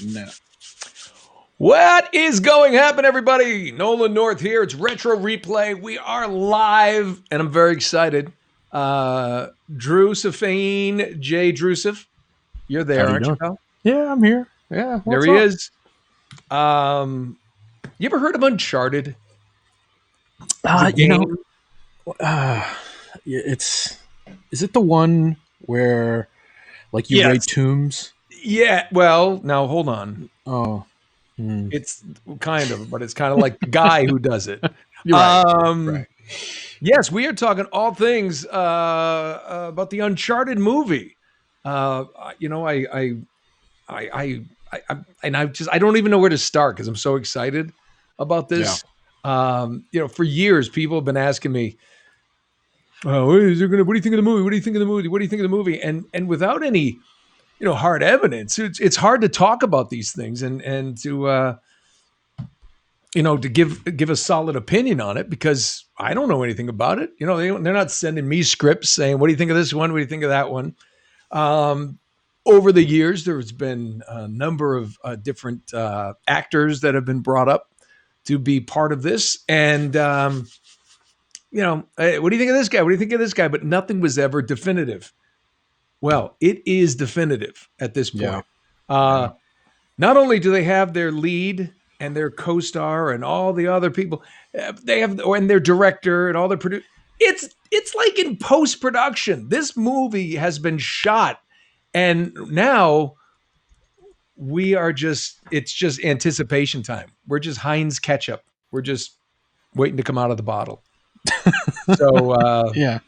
No. What is going to happen, everybody? Nolan North here. It's Retro Replay. We are live, and I'm very excited. Drusifane, Jay Drusif, you're there, aren't you, pal? Yeah, I'm here. Yeah, There he is. You ever heard of Uncharted? It's is it the one where like you raid tombs? Yeah. Well, now hold on. Oh, It's kind of, but it's kind of like the guy who does it. right. Yes, we are talking all things about the Uncharted movie. I don't even know where to start because I'm so excited about this. For years people have been asking me, "Oh, what do you think of the movie? What do you think of the movie? What do you think of the movie?" And without any, hard evidence, it's hard to talk about these things and to to give a solid opinion on it because I don't know anything about it. They're not sending me scripts saying, "What do you think of this one? What do you think of that one?" Over the years, there's been a number of different actors that have been brought up to be part of this. And, hey, what do you think of this guy? What do you think of this guy? But nothing was ever definitive. Well, it is definitive at this point. Not only do they have their lead and their co-star and all the other people, they have, and their director and all their producers. It's like in post-production. This movie has been shot. And now it's just anticipation time. We're just Heinz ketchup. We're just waiting to come out of the bottle. So, is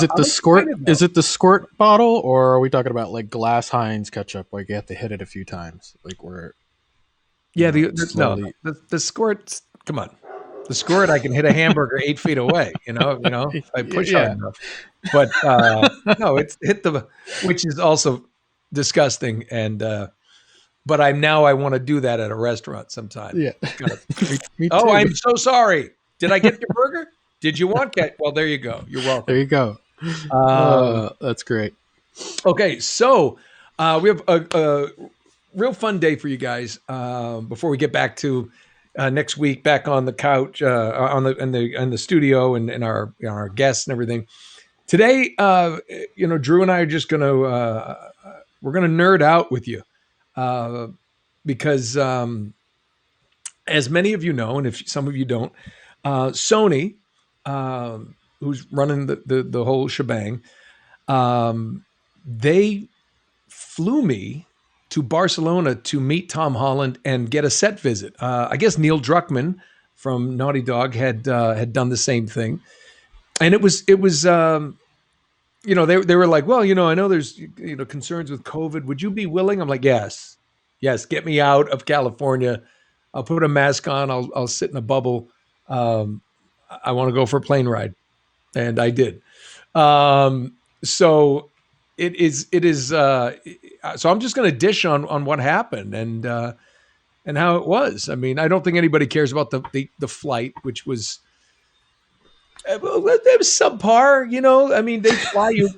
it the squirt? Is it the squirt bottle, or are we talking about like glass Heinz ketchup? Like you have to hit it a few times, like where? Yeah, the squirt. Come on, the squirt. I can hit a hamburger 8 feet away. If I push hard enough. But no, it's hit which is also disgusting. And but I want to do that at a restaurant sometime. Yeah. Me too. Oh, I'm so sorry. Did I get your burger? Did you want that? Well, there you go. You're welcome. There you go. That's great. Okay, so we have a real fun day for you guys. Before we get back to next week, back on the couch, in the studio, and our guests and everything. Today, Drew and I are just gonna we're gonna nerd out with you because as many of you know, and if some of you don't, Sony, who's running the whole shebang, they flew me to Barcelona to meet Tom Holland and get a set visit. I guess Neil Druckmann from Naughty Dog had done the same thing. And it was they were like, well, I know there's, concerns with COVID. Would you be willing? I'm like, yes, get me out of California. I'll put a mask on. I'll sit in a bubble. I want to go for a plane ride. And I did. So it is, so I'm just going to dish on what happened and how it was. I mean, I don't think anybody cares about the flight, which was, it was subpar, I mean, they fly you,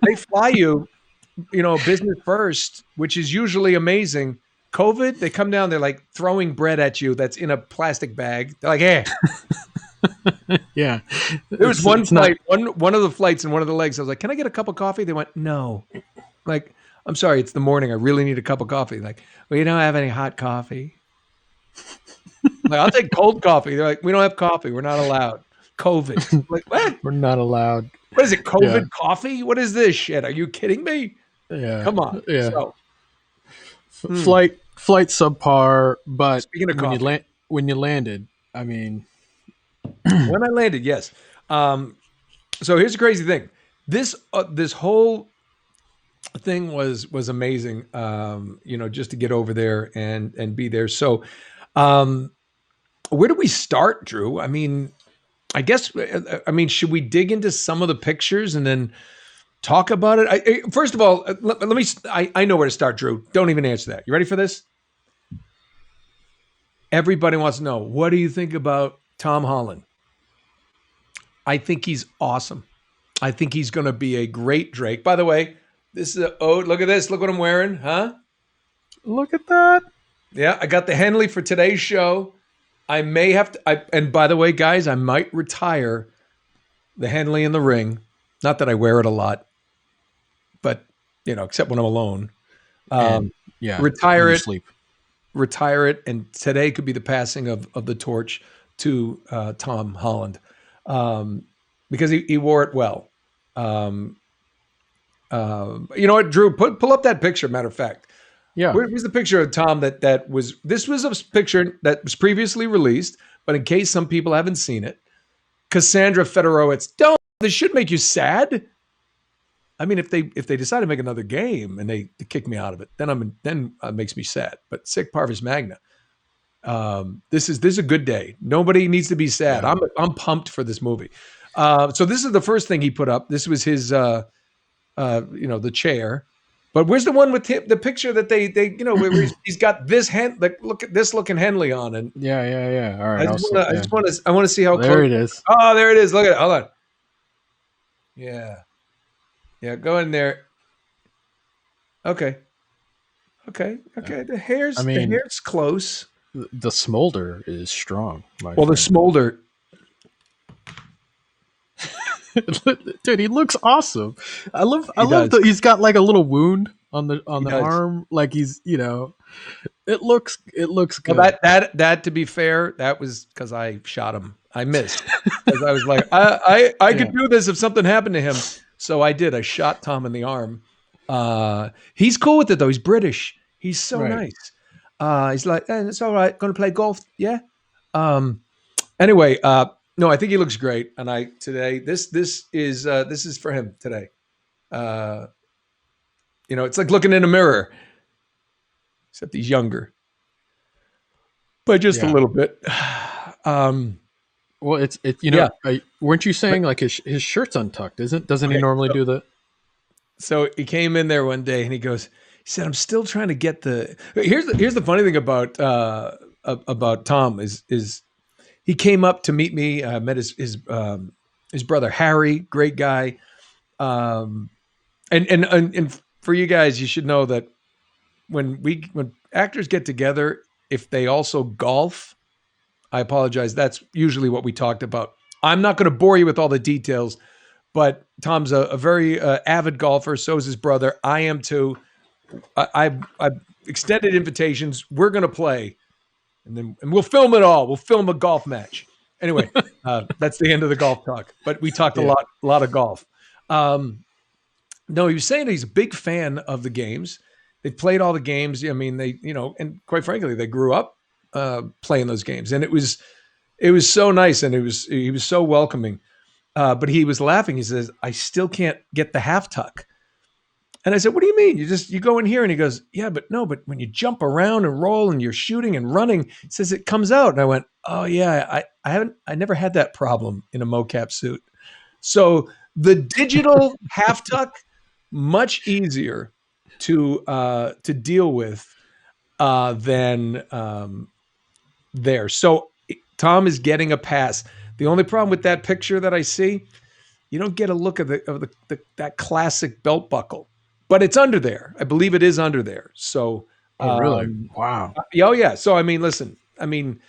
business first, which is usually amazing. COVID, they come down, they're like throwing bread at you that's in a plastic bag. They're like, hey. Yeah. There was one flight, one of the flights and one of the legs. I was like, can I get a cup of coffee? They went, no. Like, I'm sorry, it's the morning. I really need a cup of coffee. Like, well, you don't have any hot coffee? Like, I'll take cold coffee. They're like, we don't have coffee. We're not allowed. COVID. Like, what? We're not allowed. What is it? COVID coffee? What is this shit? Are you kidding me? Yeah. Come on. Yeah. So, flight subpar, but speaking of when you landed, I mean, when I landed, yes. So here's the crazy thing. This whole thing was amazing. Just to get over there and be there. So, where do we start, Drew? I mean, should we dig into some of the pictures and then talk about it? First of all, let me. I know where to start, Drew. Don't even answer that. You ready for this? Everybody wants to know, what do you think about Tom Holland? I think he's awesome. I think he's going to be a great Drake. By the way, this is look at this. Look what I'm wearing, huh? Look at that. Yeah, I got the Henley for today's show. I may have to. And by the way, guys, I might retire the Henley in the ring. Not that I wear it a lot, but except when I'm alone. Retire it. Sleep. Retire it, and today could be the passing of the torch to Tom Holland, because he wore it well. You know what, Drew? Pull up that picture. Matter of fact, yeah. Where's the picture of Tom that was? This was a picture that was previously released, but in case some people haven't seen it, Cassandra Fedorowicz. This should make you sad. I mean, if they decide to make another game and they kick me out of it, then it makes me sad. But Sic Parvis Magna. This is a good day. Nobody needs to be sad. Yeah. I'm pumped for this movie. So this is the first thing he put up. This was his the chair. But where's the one with the picture that they where he's got this look at this looking Henley on, and yeah. All right. I want to see how close. There it is. Oh, there it is. Look at it. Hold on. Yeah. Yeah, go in there. Okay. The hair's close. The smolder is strong. The smolder. Dude, he looks awesome. I love that he's got like a little wound on the arm, like he's it looks good. Well, that to be fair, that was because I shot him. I missed because I was like, I could do this if something happened to him. So I did. I shot Tom in the arm. He's cool with it though. He's British. He's so nice. He's like, it's all right. Going to play golf. Yeah. Anyway, no, I think he looks great. And today, this is for him today. It's like looking in a mirror, except he's younger, but just a little bit. Well, weren't you saying like his shirt's untucked? Doesn't he normally do that? So he came in there one day and he said, I'm still trying to get here's the funny thing about Tom is he came up to meet me. I met his brother, Harry, great guy. And for you guys, you should know that when actors get together, if they also golf, I apologize. That's usually what we talked about. I'm not going to bore you with all the details, but Tom's a very avid golfer. So is his brother. I am too. I've extended invitations. We're going to play, and we'll film it all. We'll film a golf match. Anyway, that's the end of the golf talk. But we talked a lot of golf. No, he was saying he's a big fan of the games. They've played all the games. I mean, and quite frankly, they grew up playing those games, and it was so nice, and he was so welcoming. But he was laughing. He says, "I still can't get the half tuck." And I said, "What do you mean? You go in here?" And he goes, "Yeah, but when you jump around and roll and you're shooting and running," he says, "it comes out." And I went, "Oh yeah, I never had that problem in a mocap suit." So the digital half tuck, much easier to deal with than there. So Tom is getting a pass. The only problem with that picture that I see, you don't get a look of that classic belt buckle, but it's under there. I believe it is under there. So, really? Wow. Oh yeah. So I mean, listen. I mean,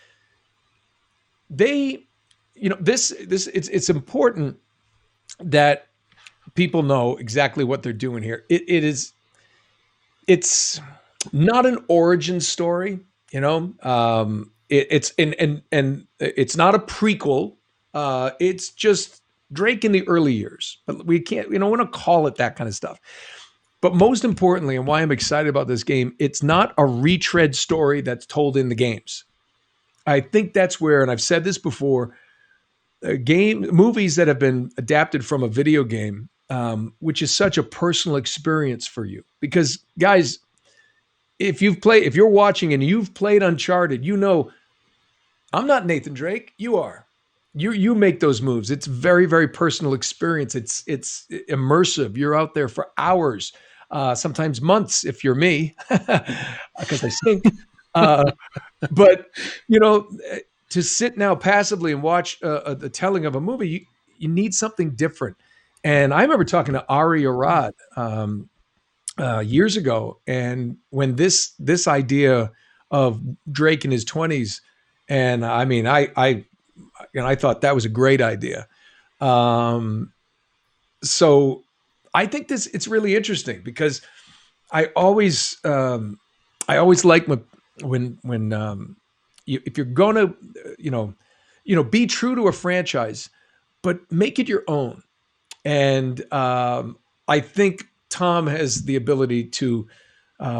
they, it's important that people know exactly what they're doing here. It's not an origin story, it's it's not a prequel. It's just Drake in the early years, but we can't, want to call it that kind of stuff. But most importantly, and why I'm excited about this game, it's not a retread story that's told in the games. I think that's where, and I've said this before, movies that have been adapted from a video game, which is such a personal experience for you. Because guys, if you're watching and you've played Uncharted, I'm not Nathan Drake. You are. You make those moves. It's very, very personal experience. It's immersive. You're out there for hours, sometimes months if you're me, because I stink. But to sit now passively and watch the telling of a movie, you need something different. And I remember talking to Ari Arad, years ago, and when this idea of Drake in his 20s, and I mean, I thought that was a great idea. So I think it's really interesting because I always like when if you're going to be true to a franchise, but make it your own. And I think Tom has the ability to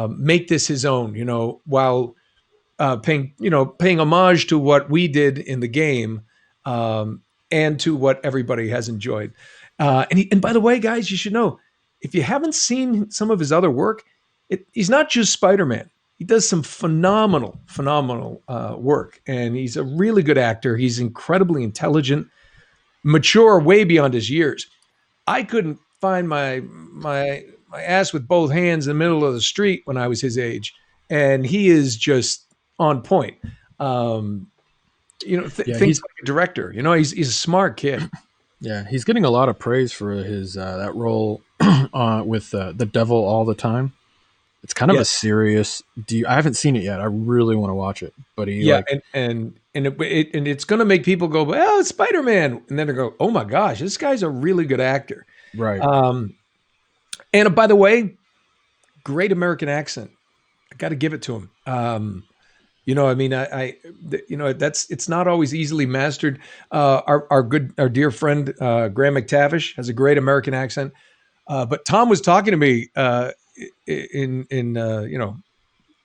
make this his own, while paying homage to what we did in the game, and to what everybody has enjoyed. And by the way, guys, you should know, if you haven't seen some of his other work, he's not just Spider-Man. He does some phenomenal work, and he's a really good actor. He's incredibly intelligent, mature, way beyond his years. I couldn't find my ass with both hands in the middle of the street when I was his age, and he is just on point. Things like a director. He's a smart kid. Yeah, he's getting a lot of praise for his that role with the Devil All the Time. It's kind of a serious. I haven't seen it yet. I really want to watch it, but and it's going to make people go, well, it's Spider-Man, and then they go, oh my gosh, this guy's a really good actor, right? And by the way, great American accent. I got to give it to him. It's not always easily mastered. Our dear friend Graham McTavish has a great American accent, but Tom was talking to me in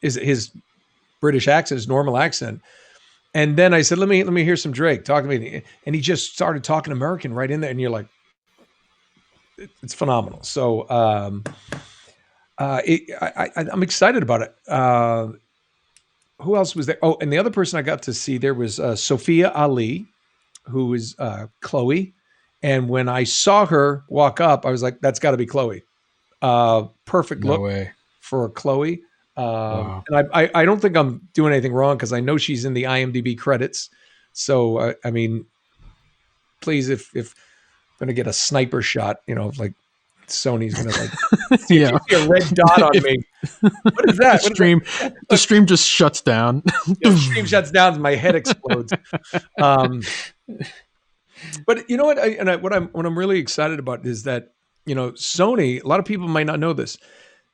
his British accent, his normal accent, and then I said, let me hear some Drake. Talk to me, and he just started talking American right in there, and you're like, it's phenomenal. So I'm excited about it. Who else was there? Oh, and the other person I got to see there was Sophia Ali, who is Chloe. And when I saw her walk up, I was like, that's got to be Chloe. Perfect look for Chloe. Wow. And I don't think I'm doing anything wrong because I know she's in the IMDb credits. So, I mean, please, if I'm going to get a sniper shot, like Sony's going to see a red dot on me. What is that? The stream just shuts down. The stream shuts down and my head explodes. But you know what? What I'm really excited about is that, Sony, a lot of people might not know this.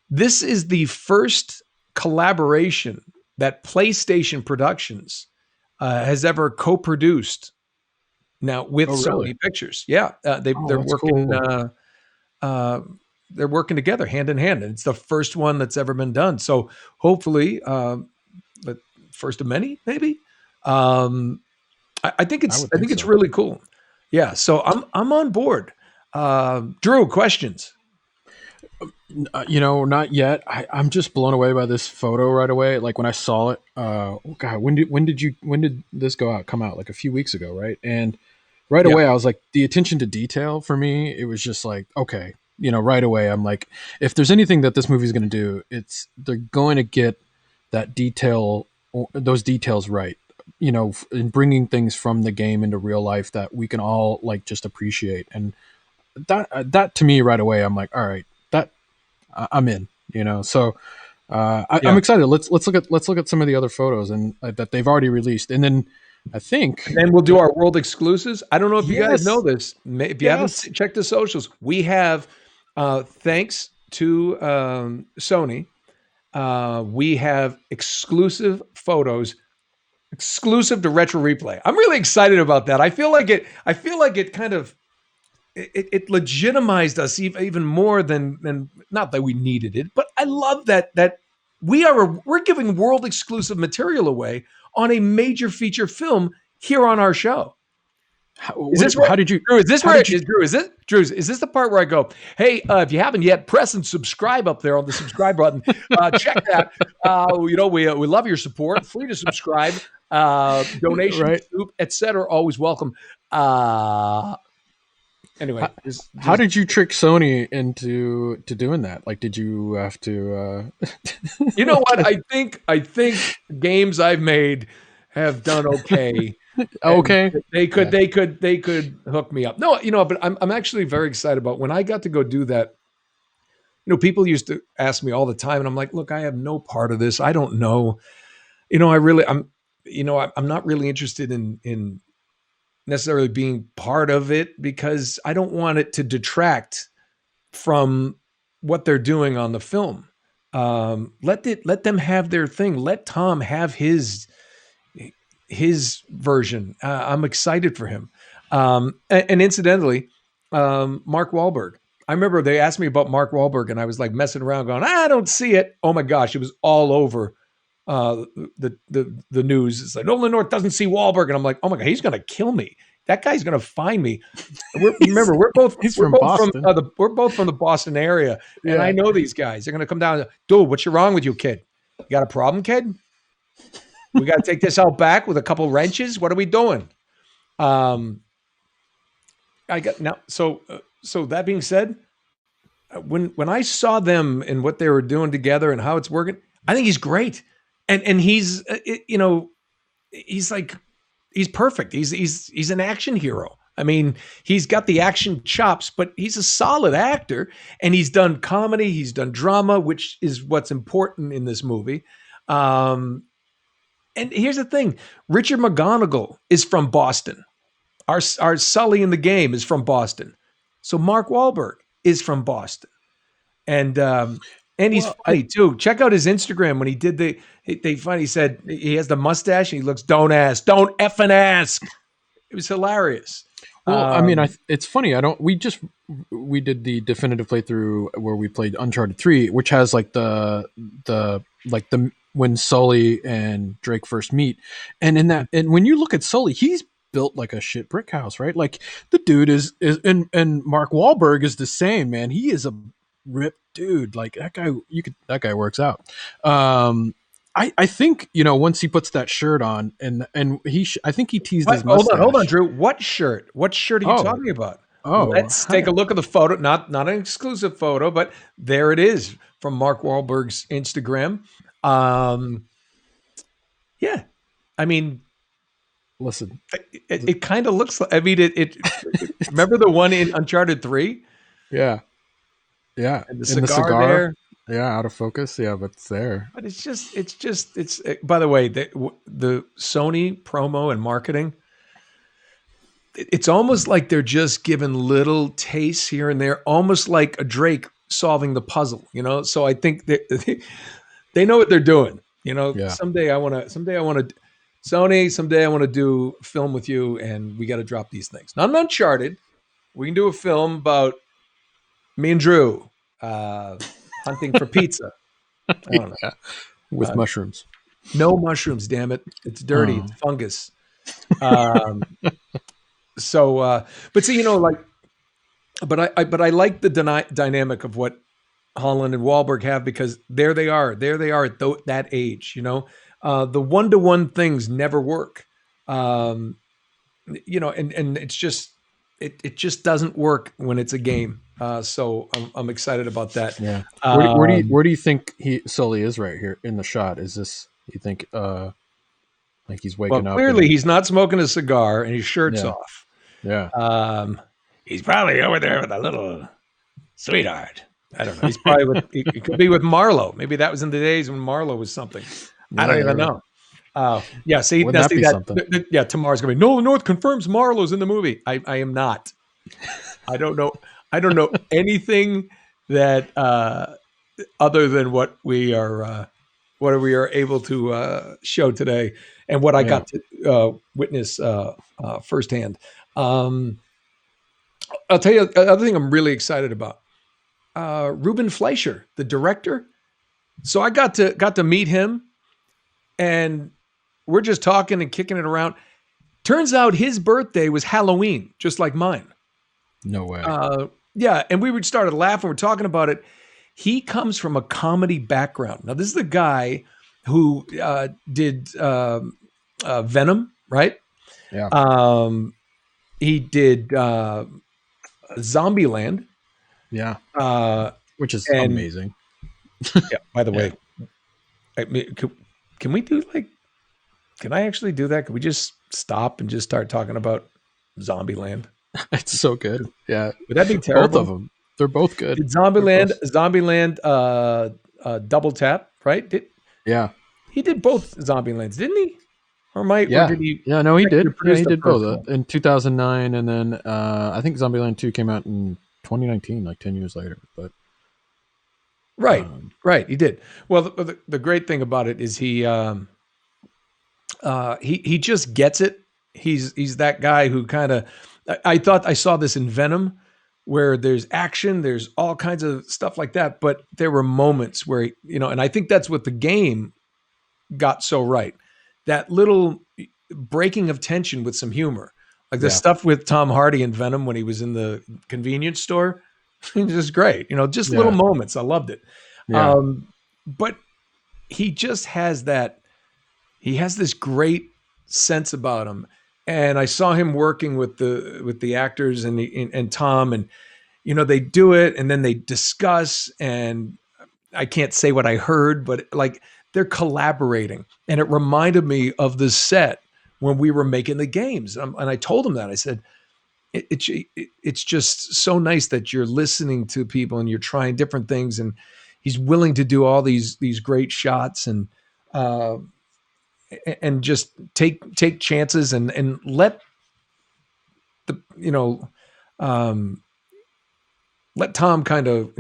This is the first collaboration that PlayStation Productions has ever co-produced now with Sony Pictures. Yeah. They're working, cool. They're working together hand in hand, and it's the first one that's ever been done. So hopefully, the first of many, maybe. I think it's really cool. Yeah. So I'm on board. Drew, questions? Not yet. I'm just blown away by this photo right away. Like when I saw it, God, when did this come out? Like a few weeks ago, right? And right away, I was like, the attention to detail for me, it was just like, okay, right away, I'm like, if there's anything that this movie is going to do, they're going to get that detail, those details right, in bringing things from the game into real life that we can all like just appreciate. And that to me right away, I'm like, all right, I'm in, so I'm excited. Let's look at some of the other photos and that they've already released. And then I think then we'll do our world exclusives. I don't know if you guys know this. If you haven't checked the socials, we have, thanks to Sony, we have exclusive photos, exclusive to Retro Replay. I'm really excited about that. I feel like it kind of it legitimized us even more than not that we needed it, but I love that we're giving world exclusive material away on a major feature film here on our show. Drew, is this the part where I go, hey, if you haven't yet, press and subscribe up there on the subscribe button. Check that. We love your support. Free to subscribe. Donation, etc. Always welcome. Anyway, how did you trick Sony into doing that? Like, did you have to? You know what? I think games I've made have done okay. Okay, they could hook me up. No, but I'm actually very excited about when I got to go do that People used to ask me all the time, and I'm like, look, I have no part of this. I don't know. I'm not really interested in necessarily being part of it because I don't want it to detract from what they're doing on the film. Let them have their thing. Let Tom have his version. I'm excited for him. And incidentally, Mark Wahlberg. I remember they asked me about Mark Wahlberg, and I was like messing around, going, "I don't see it." Oh my gosh, it was all over the news. It's like Nolan North doesn't see Wahlberg, and I'm like, "Oh my god, he's gonna kill me. That guy's gonna find me." Remember, we're both He's we're from both from Boston. we're both from the Boston area, and I Yeah. know these guys. They're gonna come down. Dude, what's wrong with you, kid? You got a problem, kid? We got to take this out back with a couple wrenches. What are we doing? Um, I got now. So that being said, when I saw them and what they were doing together and how it's working, I think he's great, and he's he's like he's perfect. He's an action hero. I mean, he's got the action chops, but he's a solid actor, and he's done comedy, he's done drama, which is what's important in this movie. And here's the thing: Richard McGonigal is from Boston. Our Sully in the game is from Boston. So Mark Wahlberg is from Boston, and he's Well, funny too. Check out his Instagram when he did he said he has the mustache and he looks don't effing ask. It was hilarious. I mean, it's funny. We did the definitive playthrough where we played Uncharted 3, which has like the when Sully and Drake first meet, and in that, and when you look at Sully, he's built like a shit brick house, right? Like the dude is and Mark Wahlberg is the same, man. He is a ripped dude. Like that guy works out. I think once he puts that shirt on and I think he teased his mustache. Hold on, Drew. What shirt? What shirt are you talking about? Let's take a look at the photo. Not an exclusive photo, but there it is from Mark Wahlberg's Instagram. Yeah, I mean, listen, it kind of looks like. I mean, it remember the one in Uncharted 3? Yeah, and the cigar there. Yeah, out of focus. Yeah, but it's there. But it's. By the way, the Sony promo and marketing, it's almost like they're just giving little tastes here and there, almost like a Drake solving the puzzle. So I think they know what they're doing. Yeah. Someday I want to. Sony, someday I want to do a film with you, and we got to drop these things. Not an Uncharted. We can do a film about me and Drew hunting for pizza. I don't know. Yeah. With mushrooms. No mushrooms, damn it. It's dirty. It's fungus. But see, but I like the dynamic of what Holland and Wahlberg have, because there they are at that age, the one-to-one things never work. And it's just, it just doesn't work when it's a game. So I'm excited about that. Yeah. Where do you think Sully is right here in the shot? Is this, you think, like he's waking up? Clearly he's not smoking a cigar and his shirt's off. Yeah. He's probably over there with a little sweetheart. I don't know. He's probably he could be with Marlo. Maybe that was in the days when Marlo was something. I don't even know. Yeah. See, Wouldn't that be something? Yeah. Tomorrow's gonna be Nolan North confirms Marlo's in the movie. I am not. I don't know anything that other than what we are able to show today, and what I got to witness firsthand. I'll tell you another thing I'm really excited about. Ruben Fleischer, the director. So I got to meet him, and we're just talking and kicking it around. Turns out his birthday was Halloween, just like mine. No way. Yeah, and we started laughing. We're talking about it. He comes from a comedy background. Now, this is the guy who did Venom, right? Yeah. He did Zombieland. Yeah. Which is amazing. Yeah. By the way, I mean, can we do can I actually do that? Can we just stop and just start talking about Zombieland? It's so good. Yeah. Would that be terrible? Both of them. They're both good. Did They're both. Zombieland double tap, right? Yeah. He did both Zombielands, didn't he? Or Yeah. did he Yeah. No, he executive did. Yeah, produce he the did first both one? in 2009, and then I think Zombieland 2 came out in 2019, like 10 years later. But Right, um, right. He did. Well, the great thing about it is he just gets it. He's that guy who kind of. I thought I saw this in Venom, where there's action, there's all kinds of stuff like that, but there were moments where and I think that's what the game got so right. That little breaking of tension with some humor, like the yeah, stuff with Tom Hardy in Venom when he was in the convenience store, just great. Just little yeah, moments. I loved it. yeah, Um, but he just has that he has this great sense about him, and I saw him working with the actors and Tom, and they do it, and then they discuss, and I can't say what I heard, but like they're collaborating, and it reminded me of the set when we were making the games, and I told him that I said it's just so nice that you're listening to people and you're trying different things, and he's willing to do all these great shots uh, and just take chances and let the um, let Tom kind of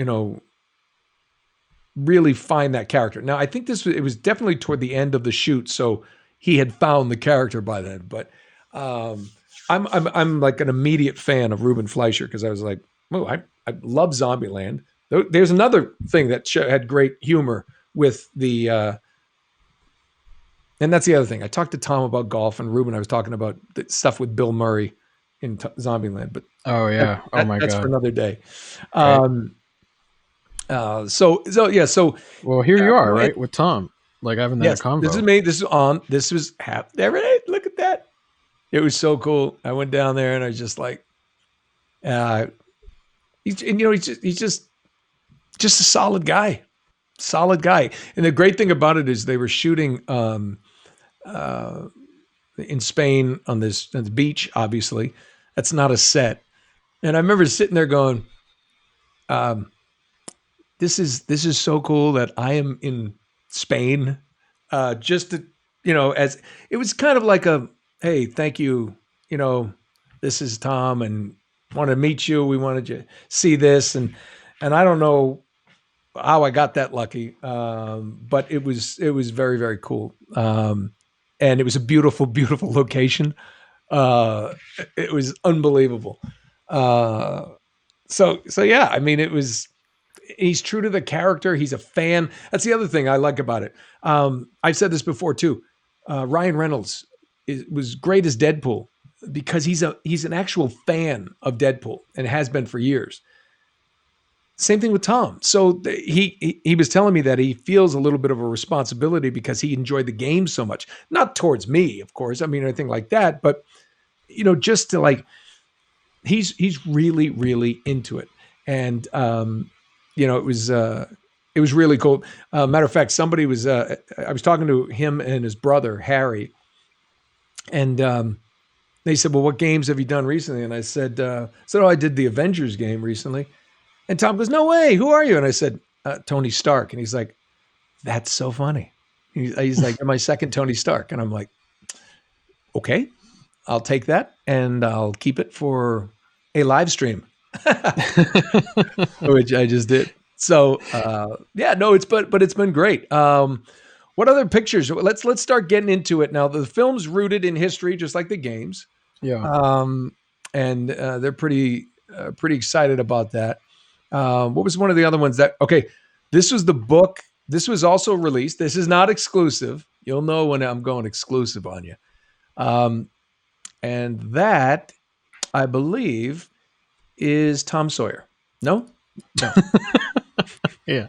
really find that character. Now I think it was definitely toward the end of the shoot, so he had found the character by then. But um, I'm like an immediate fan of Ruben Fleischer because I was like, oh, I love Zombieland. There's another thing that had great humor with the and that's the other thing. I talked to Tom about golf, and Ruben, I was talking about the stuff with Bill Murray in Zombieland, but oh yeah, oh my that's for god, another day. right. Um, so yeah, so Well, here you are, and right, with Tom, like having that yes, this is convo. me. This is on. This was there. It is. Look at that. It was so cool. I went down there, and I was just like, uh, he's just a solid guy. And the great thing about it is they were shooting uh, in Spain on this beach. Obviously, that's not a set. And I remember sitting there going, um, "This is so cool that I am in Spain." Just to as it was kind of like a hey, thank you. You know, this is Tom, and wanted to meet you. We wanted you to see this, and I don't know how I got that lucky, but it was very very cool, and it was a beautiful beautiful location. Uh, it was unbelievable. Uh, so yeah, I mean, it was. He's true to the character. He's a fan. That's the other thing I like about it. I've said this before too. Ryan Reynolds was great as Deadpool because he's an actual fan of Deadpool and has been for years. Same thing with Tom. So he was telling me that he feels a little bit of a responsibility because he enjoyed the game so much. Not towards me, of course. I mean, anything like that, but just to like he's really really into it, and it was really cool. Matter of fact, somebody was I was talking to him and his brother Harry, and they said, "Well, what games have you done recently?" And I said, "Oh, I did the Avengers game recently." And Tom goes, "No way! Who are you?" And I said, "Tony Stark." And he's like, "That's so funny." He's like, "You're my second Tony Stark," and I'm like, "Okay, I'll take that and I'll keep it for a live stream," which I just did. So yeah, no, but it's been great. What other pictures? Let's start getting into it now. The film's rooted in history, just like the games, Yeah. um, and they're pretty excited about that. What was one of the other ones that? Okay, this was the book. This was also released. This is not exclusive. You'll know when I'm going exclusive on you. And that I believe is Tom Sawyer. No, no. Yeah.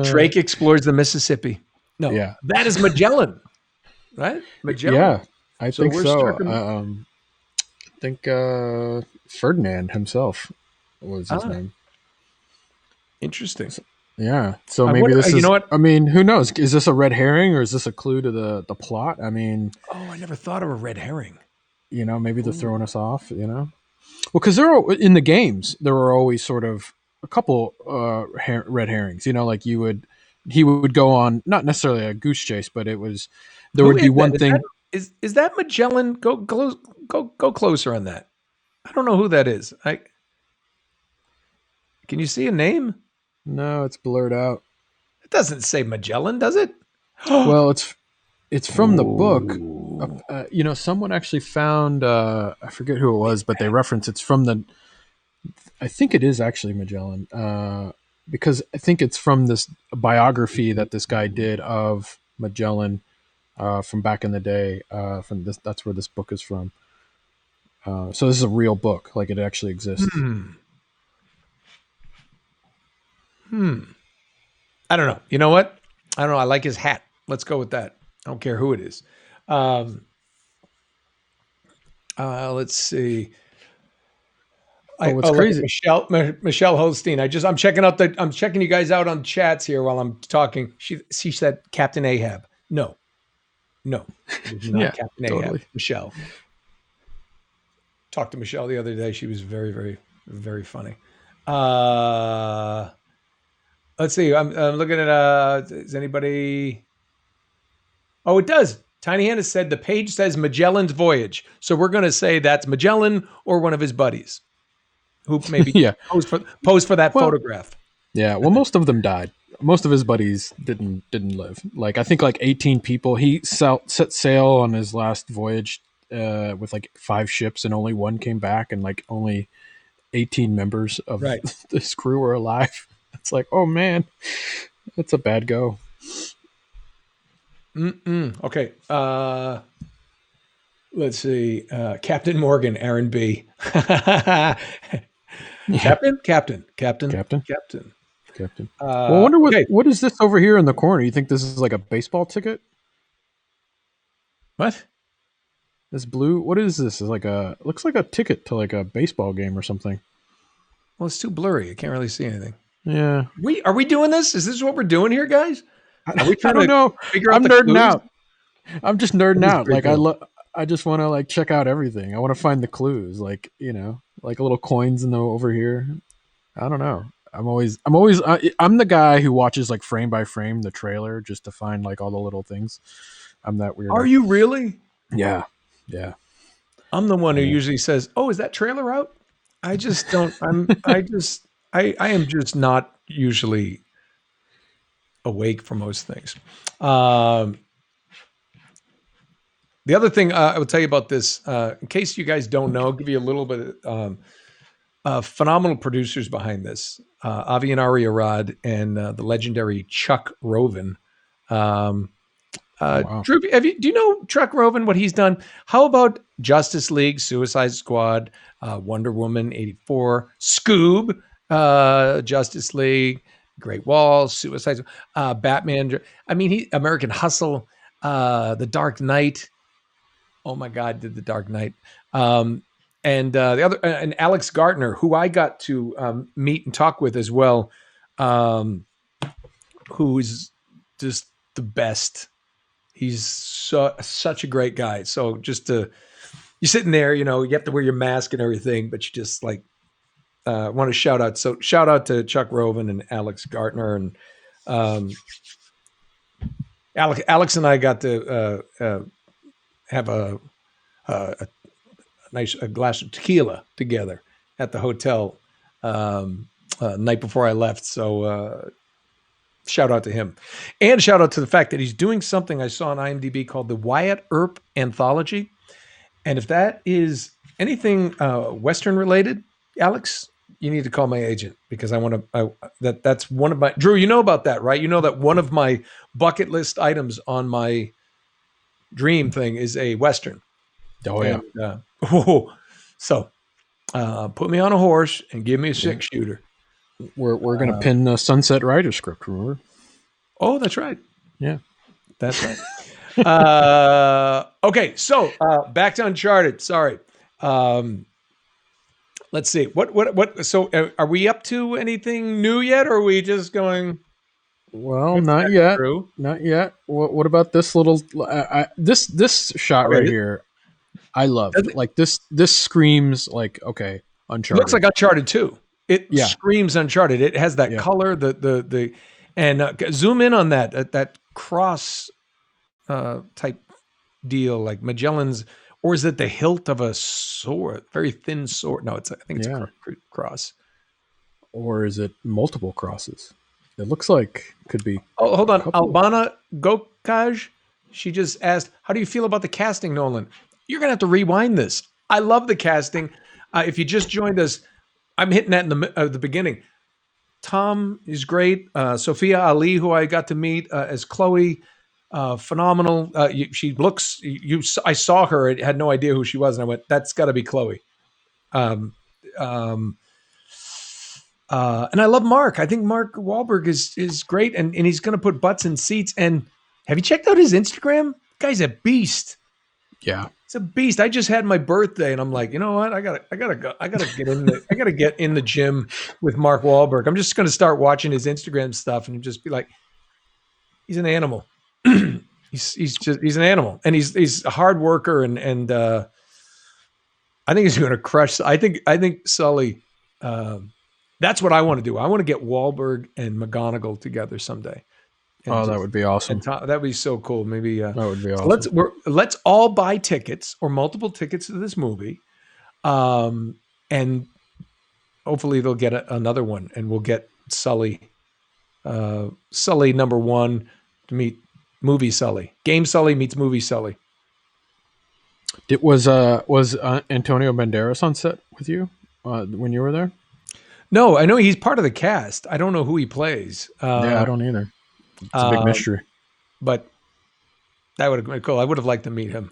Drake explores the Mississippi. No, Yeah. that is Magellan, right? Magellan. Yeah. I So think we're so. I think Ferdinand himself was his ah, name. interesting. Yeah. So I maybe wonder. this You know is. what? I mean, who knows? Is this a red herring or is this a clue to the plot? I mean, Oh, I never thought of a red herring. maybe they're Ooh. throwing us off. Well, because there are in the games, there were always sort of a couple red herrings. Like he would go on not necessarily a goose chase, but there Who would be is that? one thing. Is that Magellan? Go closer on that. I don't know who that is. Can you see a name? No, it's blurred out. It doesn't say Magellan, does it? Well, it's from the book. Ooh. Someone actually found I forget who it was, but they reference it's from the. I think it is actually Magellan, because I think it's from this biography that this guy did of Magellan from back in the day. From this, that's where this book is from. So this is a real book, like it actually exists. I don't know. You know what? I don't know. I like his hat. Let's go with that. I don't care who it is. Let's see. What's crazy? Michelle Holstein. I'm checking you guys out on chats here while I'm talking. She said Captain Ahab. No, it is not Yeah, Captain totally. Ahab. Michelle. Talked to Michelle the other day. She was very, very, very funny. Let's see. I'm looking at. Is anybody? Oh, it does. Tiny Hannah said the page says Magellan's Voyage, so we're going to say that's Magellan or one of his buddies, who maybe Yeah. posed for that photograph. Yeah. Well, most of them died. Most of his buddies didn't live. Like I think like 18 people. He set sail on his last voyage with like 5 ships, and only one came back, and like only 18 members of this crew were alive. It's like, oh man, that's a bad go. Okay. Let's see. Captain Morgan, Aaron B. Captain. Well, I wonder what is this over here in the corner? You think this is like a baseball ticket? What? This blue? What is this? Is looks like a ticket to like a baseball game or something. Well, it's too blurry. I can't really see anything. Yeah. Are we doing this? Is this what we're doing here, guys? Are we I don't know. I'm nerding out. I'm just nerding out. Like cool. I just want to like check out everything. I want to find the clues, like like little coins over here. I don't know. I'm the guy who watches like frame by frame the trailer just to find like all the little things. I'm that weird. Are you really? Yeah. I'm the one who usually says, "Oh, is that trailer out?" I just don't. I am just not usually awake for most things. The other thing I will tell you about this, in case you guys don't know, I'll give you a little bit of phenomenal producers behind this. Avi and Ari Arad and the legendary Chuck Roven. Wow. Drew, do you know Chuck Roven, what he's done? How about Justice League, Suicide Squad, Wonder Woman 84, Scoob, Justice League, Great Wall, Suicide, Batman. I mean, American Hustle, The Dark Knight. Oh my God, did The Dark Knight. And the other, and Alex Gartner, who I got to meet and talk with as well, who's just the best. He's such a great guy. So you're sitting there, you have to wear your mask and everything, but you just like want to shout out. So shout out to Chuck Roven and Alex Gartner, and Alex and I got to have a nice glass of tequila together at the hotel night before I left. So shout out to him, and shout out to the fact that he's doing something I saw on IMDb called the Wyatt Earp Anthology. And if that is anything Western related, Alex, you need to call my agent, because I want to. That's one of my. Drew, you know about that, right? You know that one of my bucket list items on my dream thing is a Western. Oh yeah. And, so put me on a horse and give me a 6-shooter. We're gonna pin the Sunset Rider script. Remember? Oh, that's right. Yeah, that's right. Okay, so back to Uncharted. Sorry. Let's see. What? So, are we up to anything new yet, or are we just going? Well, not yet. Not yet. What about this little? This shot right here? I love like this screams like okay, It looks Uncharted. like Uncharted 2. It Yeah, screams Uncharted. It has that yeah, color, the and zoom in on that cross type deal, like Magellan's, or is it the hilt of a sword? Very thin sword. No, I think it's a yeah. cross. Or is it multiple crosses? It looks like could be Oh, hold a on. couple. Albana Gokaj, she just asked, how do you feel about the casting, Nolan? You're going to have to rewind this. I love the casting. If you just joined us, I'm hitting that in the beginning. Tom is great. Sophia Ali, who I got to meet as Chloe, phenomenal. She looks. I saw her. I had no idea who she was, and I went, "That's got to be Chloe." Um, um, and I love Mark. I think Mark Wahlberg is great, and he's going to put butts in seats. And have you checked out his Instagram? Guy's a beast. Yeah. It's a beast. I just had my birthday, and I'm like, you know what? I gotta go. I gotta get in the gym with Mark Wahlberg. I'm just gonna start watching his Instagram stuff and just be like, he's an animal. he's an animal, and he's a hard worker, and I think he's gonna crush. I think Sully. That's what I want to do. I want to get Wahlberg and McGonagall together someday. And Oh, that would be awesome. that'd be so cool. Maybe That would be so awesome. let's all buy tickets or multiple tickets to this movie, and hopefully they'll get another one, and we'll get Sully, Sully #1 to meet movie Sully. Game Sully meets movie Sully. It was Antonio Banderas on set with you when you were there? No, I know he's part of the cast. I don't know who he plays. Yeah, I don't either. It's a big mystery. But that would have been cool. I would have liked to meet him.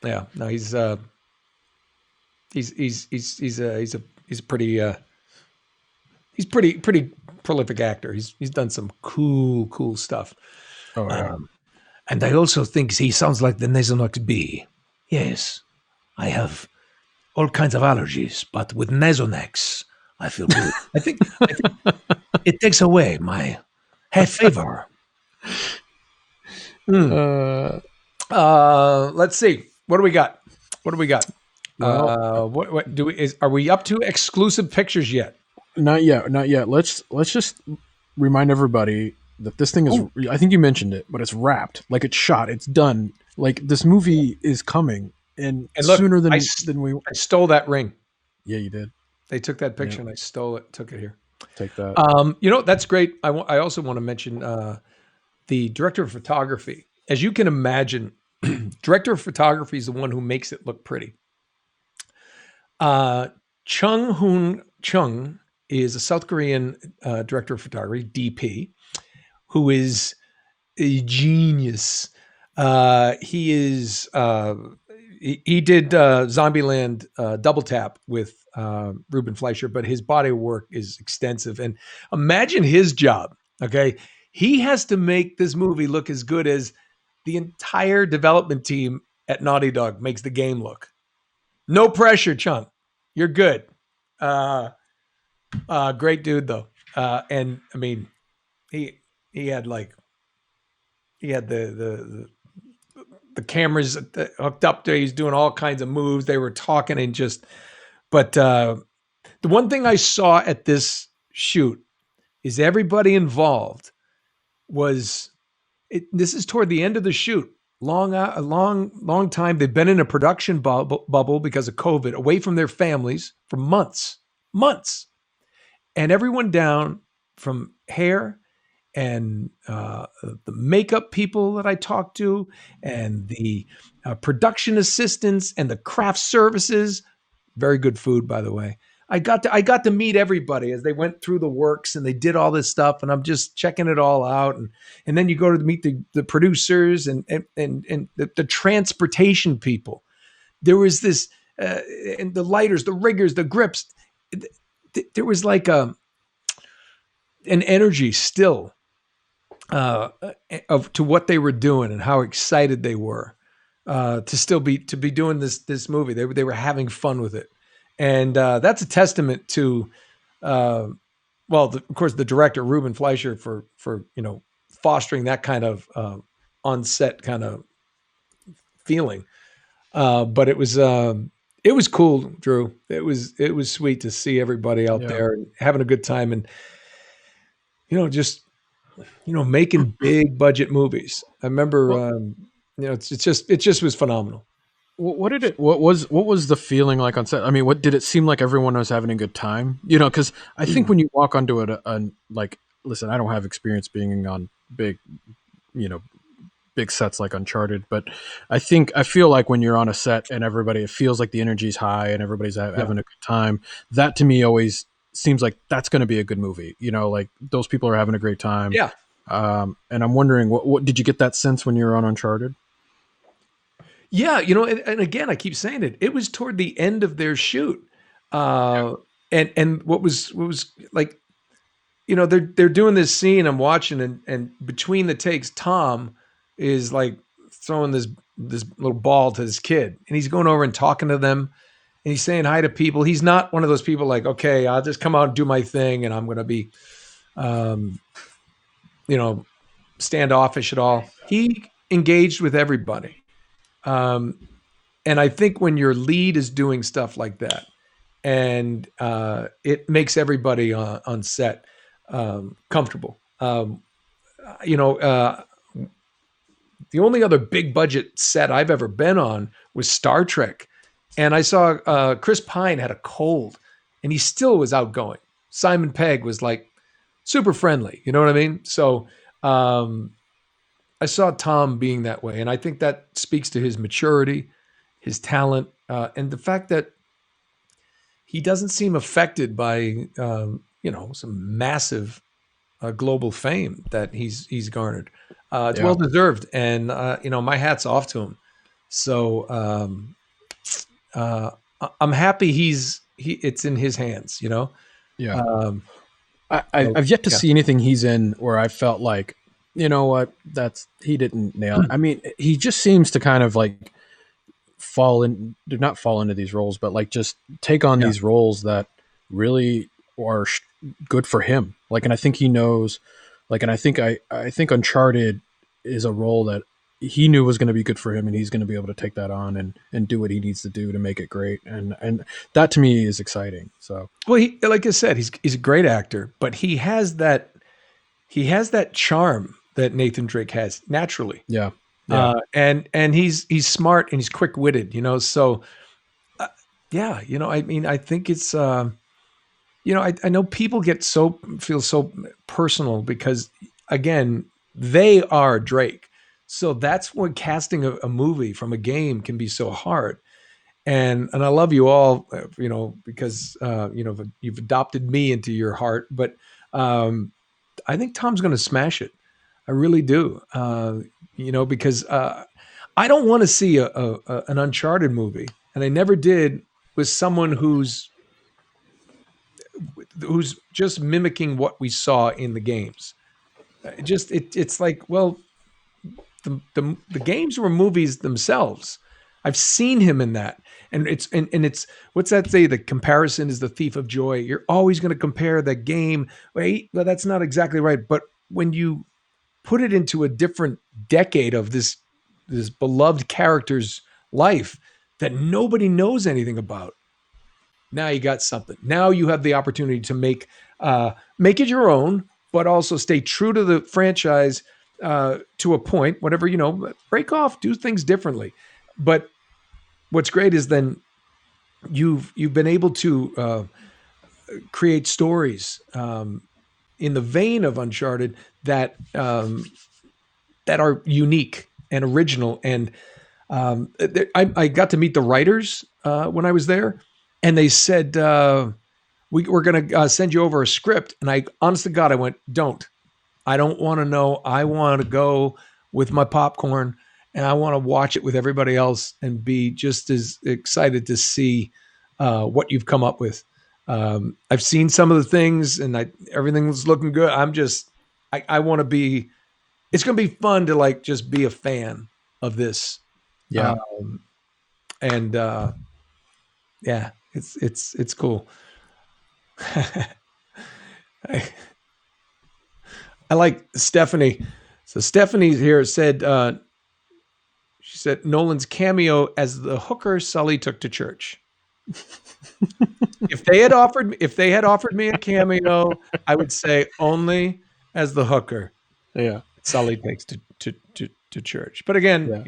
Yeah, no, he's a pretty prolific actor. He's done some cool stuff. Oh yeah. And I also think he sounds like the Nasonex bee. Yes, I have all kinds of allergies, but with Nasonex, I feel good. I think it takes away my hay fever. Let's see. What do we got? Well, What do we are we up to exclusive pictures yet? not yet. Let's just remind everybody that this thing is. Ooh. I think you mentioned it, but it's wrapped. Like it's shot. It's done. Like this movie is coming, and look, sooner than we. I stole that ring. Yeah, you did. They took that picture and I stole it. Took it here. Take that. That's great. I also want to mention the director of photography. As you can imagine, director of photography is the one who makes it look pretty. Chung Hoon Chung is a South Korean director of photography, DP, who is a genius. He did Zombieland Double Tap with Ruben Fleischer, but his body of work is extensive. And imagine his job. Okay, he has to make this movie look as good as the entire development team at Naughty Dog makes the game look. No pressure, Chung. You're good. Great dude though. And I mean, he had the cameras hooked up there. He's doing all kinds of moves. They were talking and but the one thing I saw at this shoot is everybody involved this is toward the end of the shoot. Long time. They've been in a production bubble because of COVID, away from their families for months. And everyone down from hair and the makeup people that I talked to and the production assistants and the craft services. Very good food, by the way. I got to meet everybody as they went through the works and they did all this stuff, and I'm just checking it all out. And then you go to meet the producers and the transportation people. There was this and the lighters, the riggers, the grips. There was like an energy still to what they were doing and how excited they were to be doing this movie. They were having fun with it. And that's a testament to, of course, the director Ruben Fleischer for fostering that kind of on-set kind of feeling. But it was cool, Drew. It was sweet to see everybody out Yeah. there and having a good time, and just making big budget movies. I remember, Well, it just was phenomenal. what did it? What was the feeling like on set? I mean, what did it seem like everyone was having a good time? Because I think when you walk onto like, listen, I don't have experience being on big, you know, big sets like Uncharted, but I feel like when you're on a set and everybody, it feels like the energy's high and everybody's Yeah, having a good time. That to me always seems like that's going to be a good movie. Like those people are having a great time. yeah. And I'm wondering, what did you get that sense when you were on Uncharted? Yeah, and again, I keep saying it. It was toward the end of their shoot, uh, and what was like, they're doing this scene. I'm watching, and between the takes, Tom is like throwing this little ball to this kid, and he's going over and talking to them, and he's saying hi to people. He's not one of those people like, okay, I'll just come out and do my thing, and I'm going to be, um, you know, standoffish at all. He engaged with everybody. Um, And I think when your lead is doing stuff like that, and it makes everybody on set comfortable. You know, the only other big budget set I've ever been on was Star Trek, and I saw Chris Pine had a cold, and he still was outgoing. Simon Pegg was like super friendly. You know what I mean? So um, I saw Tom being that way, and I think that speaks to his maturity, his talent, and the fact that he doesn't seem affected by some massive global fame that he's garnered. It's Yeah. well deserved, and my hat's off to him. So uh, I'm happy it's in his hands. Yeah. Um, so I've yet to yeah, see anything he's in where I felt like, you know what, that's he didn't nail it. I mean, he just seems to kind of like do not fall into these roles, but like just take on yeah, these roles that really are good for him. Like, and I think he knows, like, and I think Uncharted is a role that he knew was going to be good for him, and he's going to be able to take that on and do what he needs to do to make it great. And that to me is exciting. So well, like I said, he's a great actor, but he has that charm that Nathan Drake has naturally. yeah, yeah, And he's smart and he's quick witted, So yeah, I mean, I think it's I know people feel so personal because again, they are Drake. So that's when casting a movie from a game can be so hard. And I love you all, because you've adopted me into your heart. But um, I think Tom's going to smash it. I really do. Because I don't want to see an Uncharted movie, and I never did, with someone who's just mimicking what we saw in the games. It's like, well, the games were movies themselves. I've seen him in that. And it's what's that say? The comparison is the thief of joy. You're always going to compare the game. Wait, well, that's not exactly right. But when you put it into a different decade of this beloved character's life that nobody knows anything about, now you got something. Now you have the opportunity to make it your own, but also stay true to the franchise to a point. Whatever, break off, do things differently. But what's great is then you've been able to create stories in the vein of Uncharted that are unique and original. And I got to meet the writers when I was there, and they said we're going to send you over a script. And I, honest to God, I went, don't. I don't want to know. I want to go with my popcorn, and I want to watch it with everybody else and be just as excited to see what you've come up with. I've seen some of the things, and everything's looking good. I want to be. It's going to be fun to like just be a fan of this, yeah. um, and yeah, it's cool. I, I like Stephanie. So Stephanie's here said she said Nolan's cameo as the hooker Sully took to church. If they had offered me a cameo, I would say only as the hooker Yeah. Sully takes to church. But again,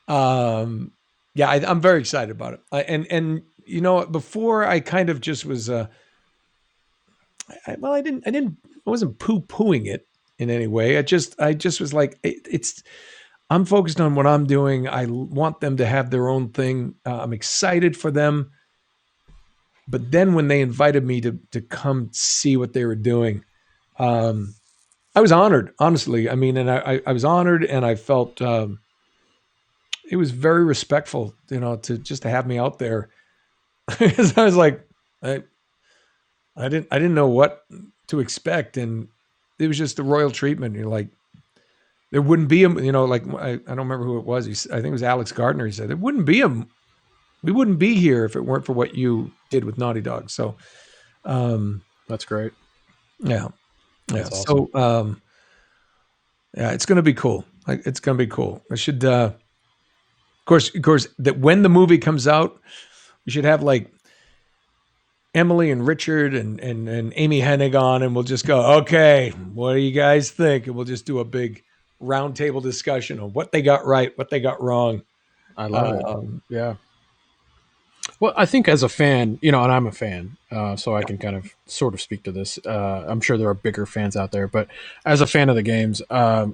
Yeah. Yeah, I'm very excited about it. And before I kind of just was, I wasn't poo pooing it in any way. I just was like, I'm focused on what I'm doing. I want them to have their own thing. I'm excited for them. But then when they invited me to come see what they were doing, I was honored, honestly. I mean, and I was honored, and I felt it was very respectful, to have me out there. Because I was like, I didn't know what to expect, and it was just the royal treatment. You're like, there wouldn't be a, like I don't remember who it was. I think it was Alex Gardner. He said we wouldn't be here if it weren't for what you did with Naughty Dog. So, That's great. yeah. That's awesome. So, yeah, it's going to be cool. Like, it's going to be cool. I should, of course, that when the movie comes out, we should have like Emily and Richard and Amy Hennig on, and we'll just go, okay, what do you guys think? And we'll just do a big roundtable discussion of what they got right, what they got wrong. I love it. Yeah. Well, I think as a fan, and I'm a fan, so I can kind of sort of speak to this. I'm sure there are bigger fans out there, but as a fan of the games, I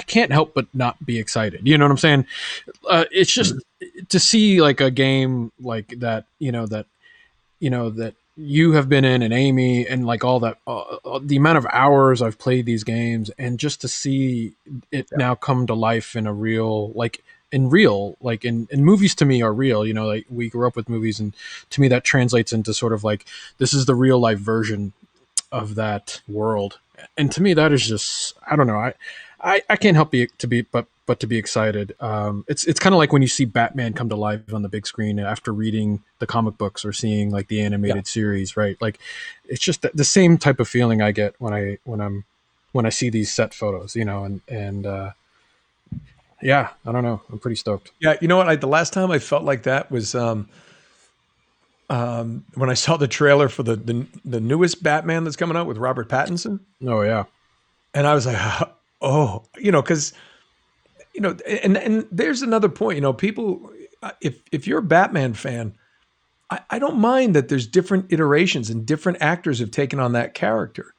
can't help but not be excited. You know what I'm saying? It's just to see like a game like that, that you have been in, and Amy, and like all that, the amount of hours I've played these games, and just to see it now come to life in a real, like in movies, to me, are real. Like we grew up with movies, and to me that translates into sort of like, this is the real life version of that world. And to me, that is just, I don't know. I can't help but to be excited. It's kind of like when you see Batman come to life on the big screen after reading the comic books or seeing like the animated series, right? Like, it's just the same type of feeling I get when I see these set photos, and yeah, I don't know. I'm pretty stoked. Yeah, you know what? The last time I felt like that was when I saw the trailer for the newest Batman that's coming out with Robert Pattinson. Oh yeah, and I was like, oh, because and there's another point. People, if you're a Batman fan, I don't mind that there's different iterations and different actors have taken on that character.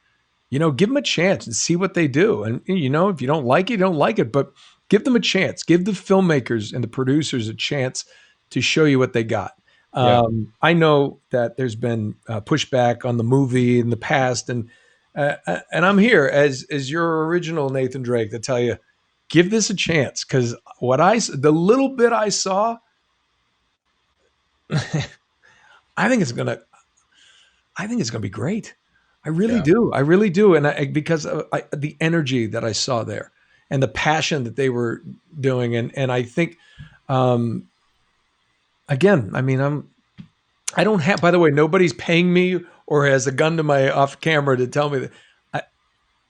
Give them a chance and see what they do. And if you don't like it, you don't like it, but give them a chance. Give the filmmakers and the producers a chance to show you what they got. Yeah. I know that there's been pushback on the movie in the past, and I'm here as your original Nathan Drake to tell you, give this a chance, because the little bit I saw, I think it's gonna be great. I really do. I really do. And because of the energy that I saw there and the passion that they were doing. And I think, again, I mean, I don't have, by the way, nobody's paying me or has a gun to my off camera to tell me that.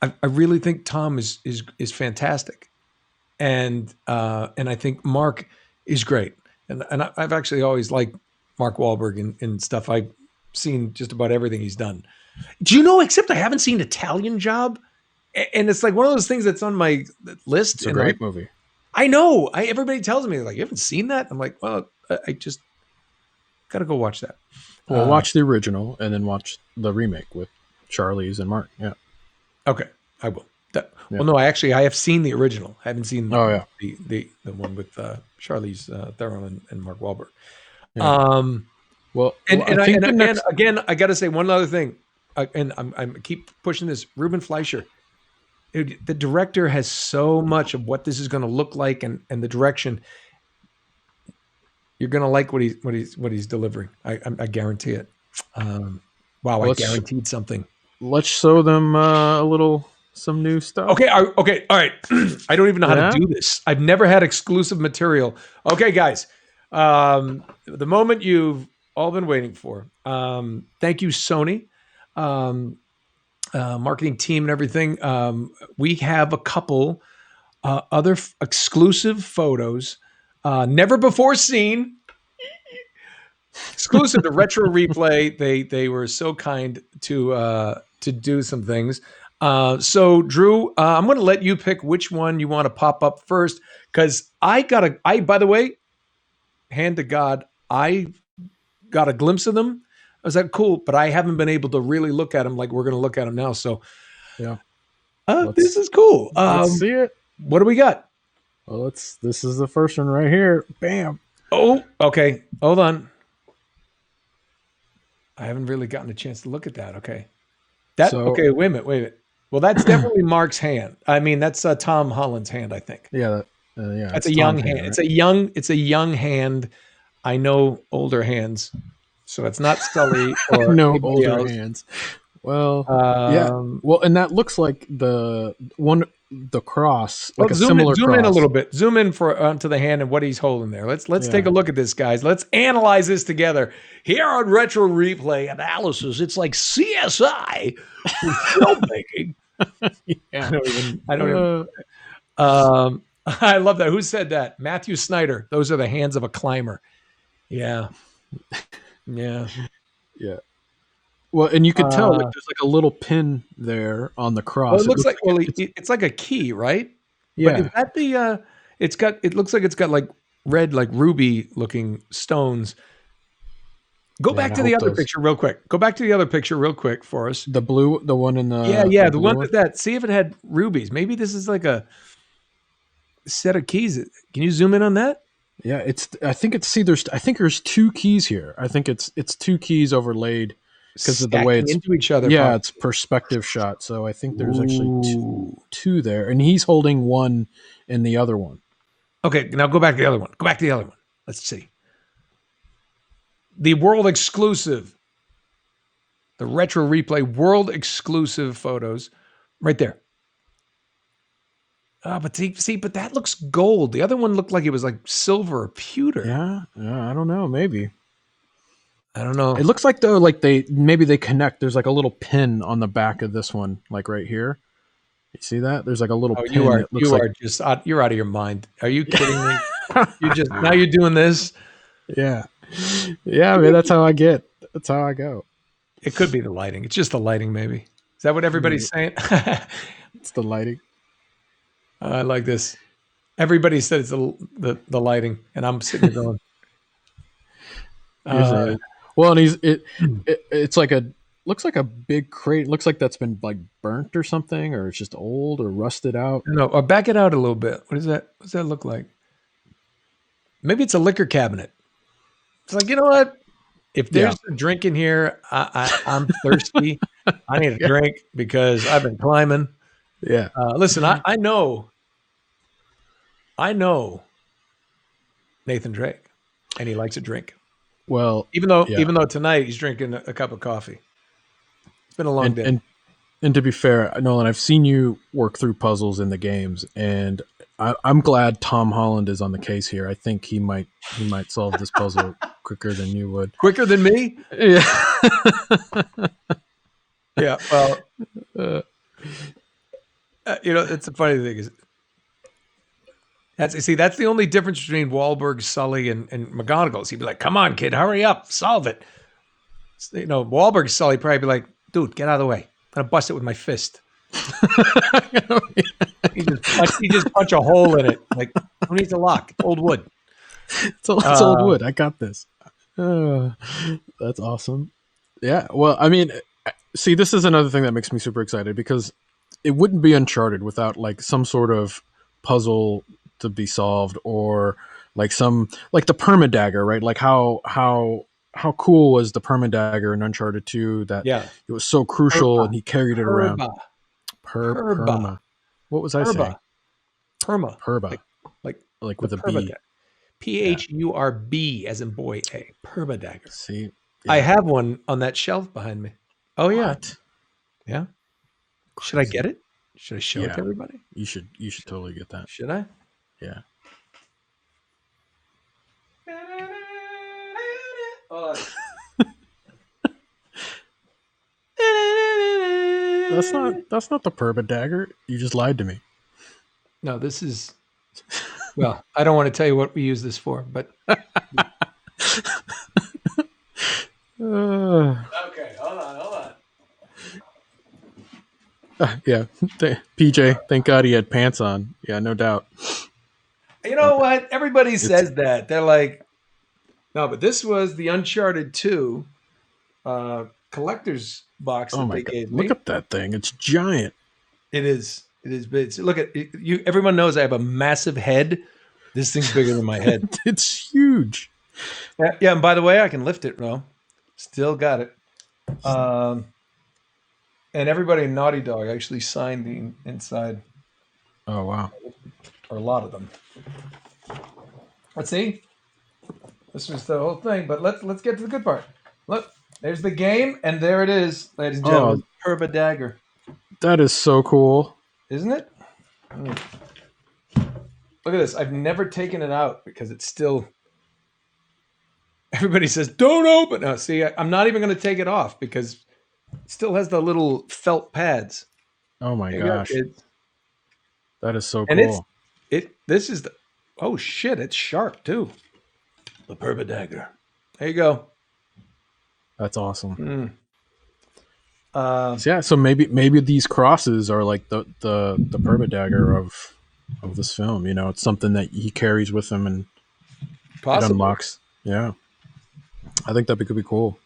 I really think Tom is fantastic. And I think Mark is great. And I've actually always liked Mark Wahlberg and stuff. I've seen just about everything he's done. Do you know, except I haven't seen Italian Job. And it's like one of those things that's on my list. It's a great movie. I know. Everybody tells me, like, you haven't seen that? I'm like, well, I just got to go watch that. Well, watch the original and then watch the remake with Charlize and Mark. Yeah. Okay, I will. Well, no, I have seen the original. I haven't seen the one with Charlize Theron and Mark Wahlberg. Yeah. Again, I got to say one other thing, and I keep pushing this. Ruben Fleischer, the director, has so much of what this is going to look like, and the direction. You're going to like what he's delivering. I guarantee it. Wow, I guaranteed something. Let's show them some new stuff. Okay, all right. I don't even know how to do this. I've never had exclusive material. Okay, guys, the moment you've all been waiting for. Thank you, Sony, marketing team and everything. We have a couple other exclusive photos, never before seen, exclusive to Retro Replay. They were so kind to do some things. So Drew, I'm going to let you pick which one you want to pop up first, because I by the way, hand to God, I got a glimpse of them. I was like, cool, but I haven't been able to really look at them like we're going to look at them now. So Yeah. this is cool. Let's see it. What do we got? Well, this is the first one right here. Bam. Oh, okay. Hold on. I haven't really gotten a chance to look at that. Okay. Okay, wait a minute. Well, that's definitely Mark's hand. I mean, that's Tom Holland's hand, I think. Yeah, yeah. That's a young hand. Right? It's a young hand. I know older hands. So it's not Sully or no older else. Hands. Well, yeah. Well, and that looks like the cross, like zoom in a little bit. Zoom in onto the hand and what he's holding there. Let's take a look at this, guys. Let's analyze this together here on Retro Replay Analysis. It's like CSI filmmaking. Yeah. I don't even. I love that. Who said that? Matthew Snyder. Those are the hands of a climber. Yeah. Yeah. Yeah. Well, and you can tell there's like a little pin there on the cross. Well, it looks like it's like a key, right? Yeah. But is that the it looks like it's got like red, like ruby looking stones. Go back to the other picture real quick. Go back to the other picture real quick for us. The one in the the one with that. See if it had rubies. Maybe this is like a set of keys. Can you zoom in on that? Yeah, I think there's two keys here. I think it's two keys overlaid because of the way it's into each other. Yeah, it's perspective shot. So I think there's actually two there, and he's holding one in the other one. Okay, now go back to the other one. Let's see. The world exclusive, the Retro Replay world exclusive photos, right there. But that looks gold. The other one looked like it was like silver or pewter. Yeah, I don't know. Maybe. I don't know. It looks like though, like they connect. There's like a little pin on the back of this one, like right here. You see that? There's like a little pin. You're out of your mind. Are you kidding me? Now you're doing this. Yeah. Yeah, man, that's how I get. That's how I go. It could be the lighting. It's just the lighting, maybe. Is that what everybody's saying? It's the lighting. I like this. Everybody said it's the lighting, and I'm sitting there going. Well, and it's like looks like a big crate. It looks like that's been like burnt or something, or it's just old or rusted out. No, or back it out a little bit. What is that? What does that look like? Maybe it's a liquor cabinet. It's like, you know what? If there's a drink in here, I'm thirsty. I need a drink because I've been climbing. Yeah. Listen, I know Nathan Drake, and he likes a drink. Well, even though tonight he's drinking a cup of coffee. It's been a long day. And to be fair, Nolan, I've seen you work through puzzles in the games, and I'm glad Tom Holland is on the case here. I think he might solve this puzzle quicker than you would. Quicker than me? Yeah. Yeah. Well, it's a funny thing is that's the only difference between Wahlberg, Sully, and McGonagall. He'd be like, "Come on, kid, hurry up, solve it." Wahlberg, Sully probably be like, "Dude, get out of the way. I'm gonna bust it with my fist." He just punch a hole in it. Like, who needs a lock? It's old wood. It's old wood. I got this. That's awesome. Yeah. Well, I mean, see, this is another thing that makes me super excited because it wouldn't be Uncharted without like some sort of puzzle to be solved, or like the permadagger, right? Like how cool was the permadagger in Uncharted 2 that it was so crucial and he carried it around. Perma. What was I saying? Perba. Like with a B. Phurb as in boy A. Permadagger. See, I have one on that shelf behind me. Oh yeah. What? Yeah. Crazy. Should I get it? Should I show it to everybody? You should totally get that. Should I? Yeah. That's not the permadagger. You just lied to me. No, this is, well, I don't want to tell you what we use this for, but. Uh, Okay, hold on. yeah, PJ. Thank God he had pants on. Yeah, no doubt. You know what? Everybody It's says that. They're like, no, but this was the Uncharted 2 collector's box oh that my they God! gave Look me. at that thing. It's giant. It is. It is big. Look at it, you. Everyone knows I have a massive head. This thing's bigger than my head. It's huge. Yeah, yeah. And by the way, I can lift it. No, still got it. Um, and everybody in Naughty Dog actually signed the inside, Oh wow. or a lot of them. Let's see. This was the whole thing, but let's get to the good part. Look, there's the game, and there it is, ladies and Oh, gentlemen. Perba dagger, that is so cool. isn't it? Look at this. I've never taken it out because it's still. Everybody says don't open. No, see, I'm not even going to take it off because it still has the little felt pads. Oh my There you go, gosh, kids. that is so And it's cool. it. This is the. Oh shit! It's sharp too. The Perba dagger. There you go. That's awesome. Mm. So, yeah, so maybe these crosses are like the perma dagger of this film. You know, it's something that he carries with him and it Possibly. unlocks. Yeah, I think that could be cool.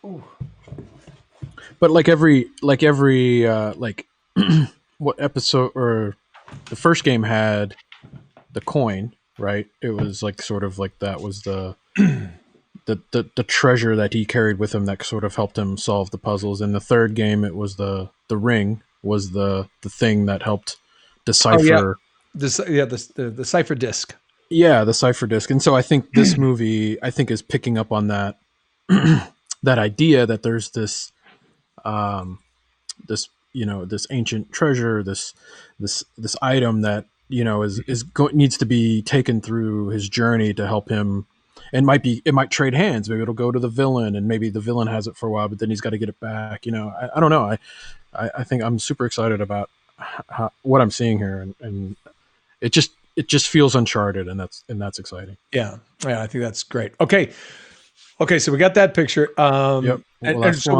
Ooh. But like what episode or the first game had the coin, right? It was like sort of like that was the treasure that he carried with him that sort of helped him solve the puzzles. In the third game, it was the ring was the thing that helped Oh yeah, decipher. the cipher disc. Yeah, the cipher disc. And so I think this movie, I think, is picking up on that that idea that there's this this ancient treasure, this item that needs to be taken through his journey to help him, and it might trade hands. Maybe it'll go to the villain, and maybe the villain has it for a while, but then he's got to get it back. I don't know. I think I'm super excited about what I'm seeing here, and it just feels Uncharted, and that's exciting. Yeah, yeah, I think that's great. Okay, so we got that picture. Yep. And, Well, and that's so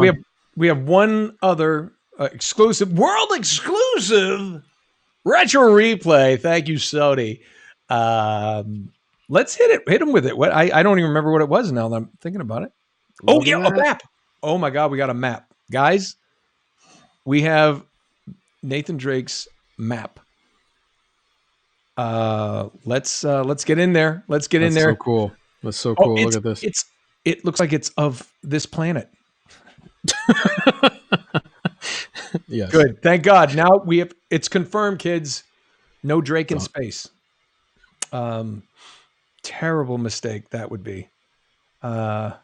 we have one other exclusive, world exclusive retro replay. Thank you, Sony. Let's hit him with it. What I don't even remember what it was now that I'm thinking about it. Oh yeah, a map. Oh my God, we got a map, guys. We have Nathan Drake's map. Let's get in there. Let's get in there. So cool. That's so cool. Look at this. It looks like it's of this planet. Yes. Good. Thank God. Now it's confirmed, kids. No Drake in space. Terrible mistake that would be. Look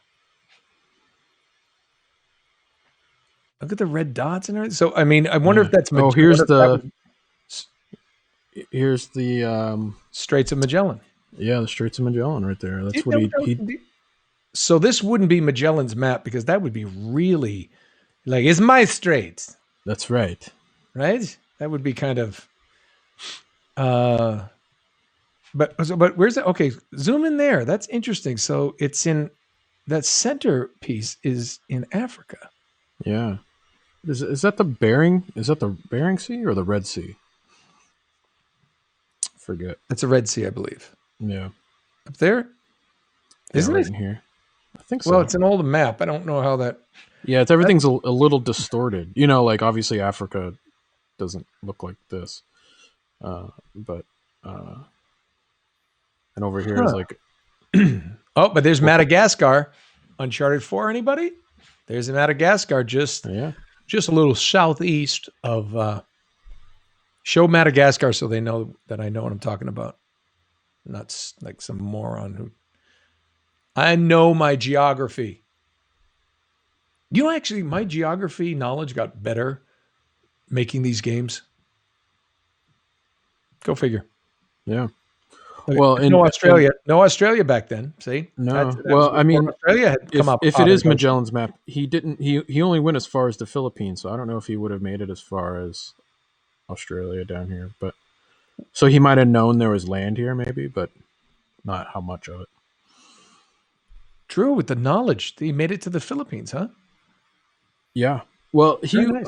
at the red dots and everything. So I mean, I wonder if that's here's the Straits of Magellan. Yeah, the Straits of Magellan right there. That's what he So this wouldn't be Magellan's map because that would be really like it's my straits. That's right. Right? That would be kind of but where's that? Okay, zoom in there. That's interesting. So it's in that center piece is in Africa. Yeah. Is that the Bering? Is that the Bering Sea or the Red Sea? Forget. It's a Red Sea, I believe. Yeah. Up there? Isn't right it? in here? I think so. Well, it's an old map. I don't know how that. Yeah, everything's a little distorted. Like obviously Africa doesn't look like this, but and over here is like. Oh, but there's Madagascar, Uncharted 4. Anybody? There's Madagascar, just a little southeast of. Show Madagascar so they know that I know what I'm talking about. Not like some moron who. I know my geography. Actually, my geography knowledge got better making these games. Go figure. Yeah. Okay. Well, no Australia back then. See, no. I mean, Australia had come up. If it is Magellan's map, he didn't. He only went as far as the Philippines, so I don't know if he would have made it as far as Australia down here. But So he might have known there was land here, maybe, but not how much of it. Drew, with the knowledge, he made it to the Philippines, huh? Yeah. Well, Very nice.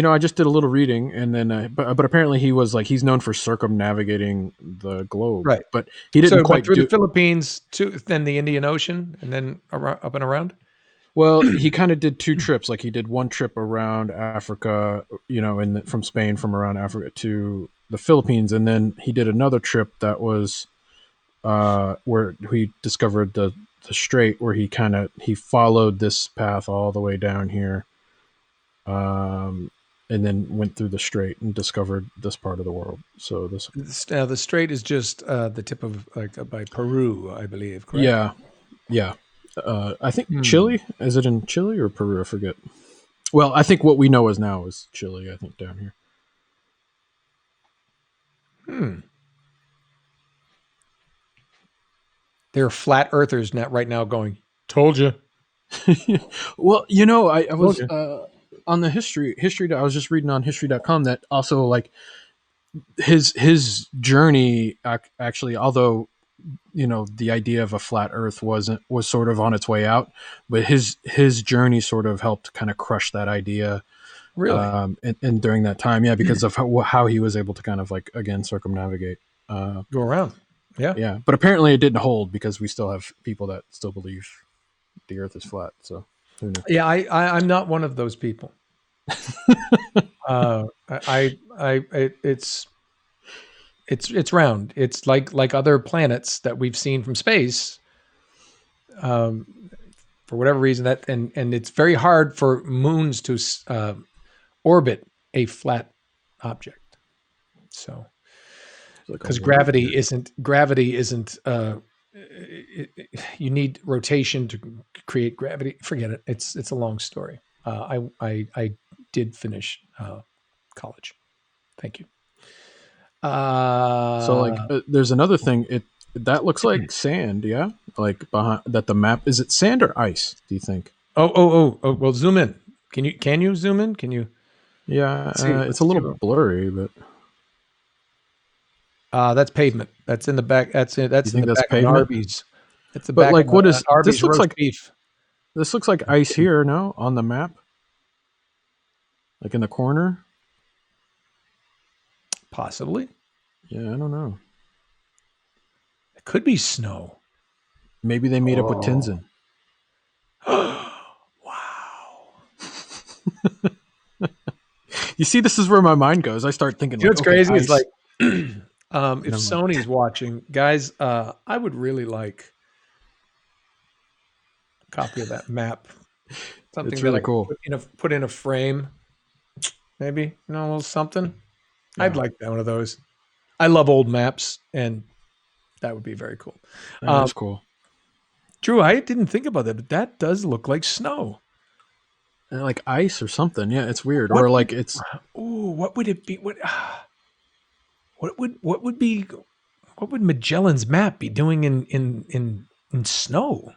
I just did a little reading, and then, but apparently he was like he's known for circumnavigating the globe, Right. but he So didn't it went quite through the do. Philippines to then the Indian Ocean and then up and around. Well, he kind of did two trips. Like he did one trip around Africa, and from Spain, from around Africa to the Philippines, and then he did another trip that was where he discovered the strait, where he followed this path all the way down here, and then went through the strait and discovered this part of the world. So this, The strait is just the tip of by Peru, I believe. Correct. yeah, yeah. I think Hmm. Chile. Is it in Chile or Peru? I forget. Well, I think what we know is now is Chile. I think down here. Hmm. There are flat earthers right now going. Told you. Well, I Told was you. on the history. I was just reading on history.com that also like his journey actually, although the idea of a flat Earth was sort of on its way out, but his journey sort of helped kind of crush that idea. Really? And during that time, yeah, because of how he was able to kind of like again circumnavigate. Go around. Yeah. Yeah, but apparently it didn't hold because we still have people that still believe the Earth is flat. So who knew? Yeah. I'm not one of those people. It's round. It's like other planets that we've seen from space. Um, for whatever reason, and it's very hard for moons to orbit a flat object. So It's like a because wonder year. gravity isn't you need rotation to create gravity. Forget it. It's a long story. I did finish college. Thank you. So like, Uh, there's another thing. It that looks like sand. Yeah, like behind that. The map, is it sand or ice? Do you think? oh. Well, zoom in. Can you zoom in? Can you Yeah, let's see? it's Let's a see. little blurry, but That's pavement. That's in the back. That's it. you That's in think the that's back of an pavement? Arby's. That's the But back of like, what an is Arby's this? Looks roast like beef. this looks like I'm ice kidding. here. No, on the map, like in the corner. Possibly. Yeah, I don't know. It could be snow. Maybe they meet up with Oh. Tenzin. Wow. You see, this is where my mind goes. I start thinking You know like, what's okay, crazy? It's ice, like and if I'm like, Sony's watching, guys, I would really like a copy of that map. it's Something that I really could cool. put in a frame, maybe. A little something. I'd Yeah, like that one of those. I love old maps, and that would be very cool. that Um, is cool. Drew, I didn't think about that, but that does look like snow. Like ice or something. Yeah, it's weird. What Or would like it's what would it be? What would Magellan's map be doing in snow?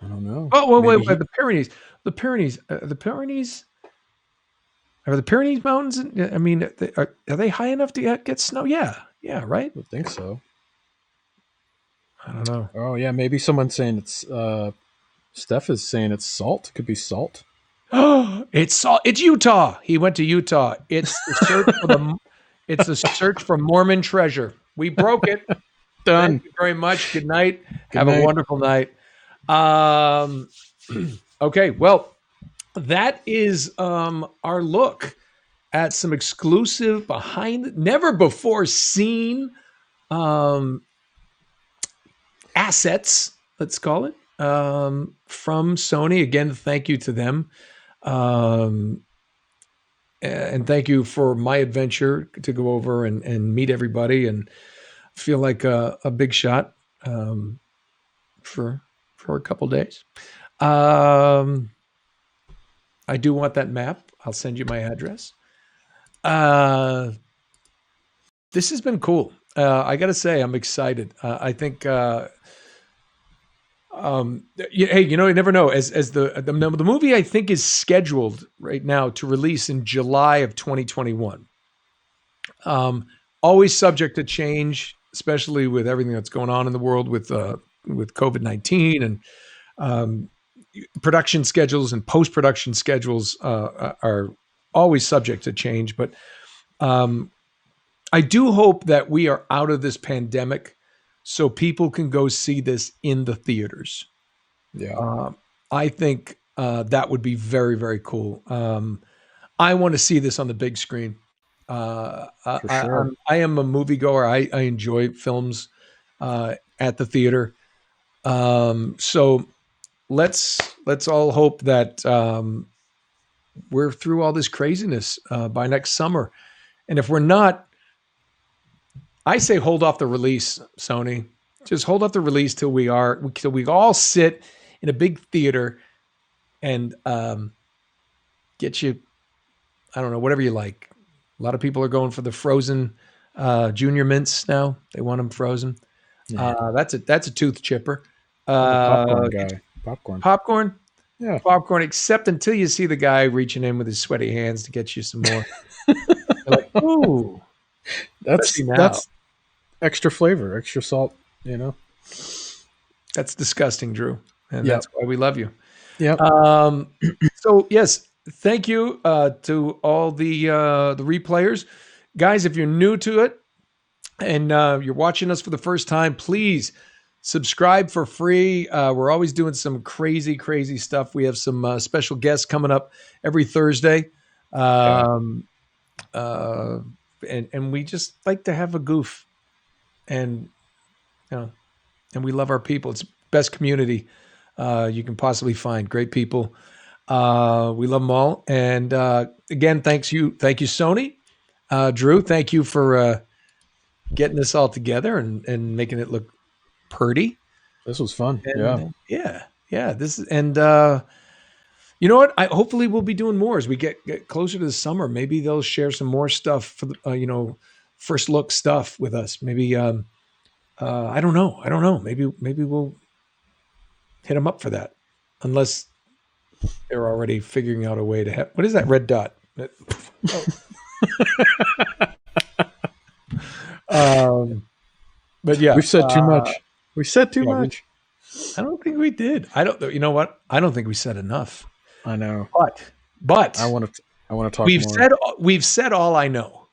I don't know. Oh, Maybe wait, he. the Pyrenees. Are the Pyrenees mountains? I mean, are they high enough to get snow? Yeah, yeah, right. Would think so. I don't know. Oh yeah, maybe someone's saying it's. Steph is saying it's salt. Could be salt. It's Utah. He went to Utah. It's the search for Mormon treasure. We broke it. Thank Done. you very much. Good night. Good Have a night. wonderful night. Um, okay, well, that is our look at some exclusive never before seen um, assets, let's call it, from Sony. Again, thank you to them. Um, and thank you for my adventure to go over and meet everybody and feel like a big shot for a couple days. Um, I do want that map. I'll send you my address. Uh, this has been cool. I got to say, I'm excited. I think. Hey, you never know. As the movie, I think is scheduled right now to release in July of 2021. Um, always subject to change, especially with everything that's going on in the world with COVID-19 and production schedules and post-production schedules are always subject to change. But I do hope that we are out of this pandemic so people can go see this in the theaters. Yeah. I think that would be very, very cool. I want to see this on the big screen. For sure. I am a moviegoer. I enjoy films at the theater. So let's all hope that we're through all this craziness by next summer. And if we're not, I say hold off the release, Sony. Just hold off the release till we all sit in a big theater and get you, I don't know, whatever you like. A lot of people are going for the frozen junior mints now. They want them frozen. Yeah. That's a tooth chipper. I'm a popcorn guy. Popcorn? Yeah. Popcorn, except until you see the guy reaching in with his sweaty hands to get you some more. Like, ooh. That's extra flavor, extra salt, you know? That's disgusting, Drew. And that's why we love you. Yeah. So yes, thank you to all the replayers. Guys, if you're new to it and you're watching us for the first time, please subscribe for free. We're always doing some crazy, crazy stuff. We have some special guests coming up every Thursday. And we just like to have a goof. And and we love our people. It's the best community you can possibly find. Great people. We love them all. And again, thank you, Sony. Drew, thank you for getting this all together and making it look pretty. This was fun. And, yeah. This is, and you know what? Hopefully we'll be doing more as we get closer to the summer. Maybe they'll share some more stuff for the, first look stuff with us. Maybe I don't know. Maybe we'll hit them up for that, unless they're already figuring out a way to have. What is that red dot? But yeah, we've said too much. We said too much. I don't think we did. I don't. You know what? I don't think we said enough. I know. But I want to talk. We've said all I know.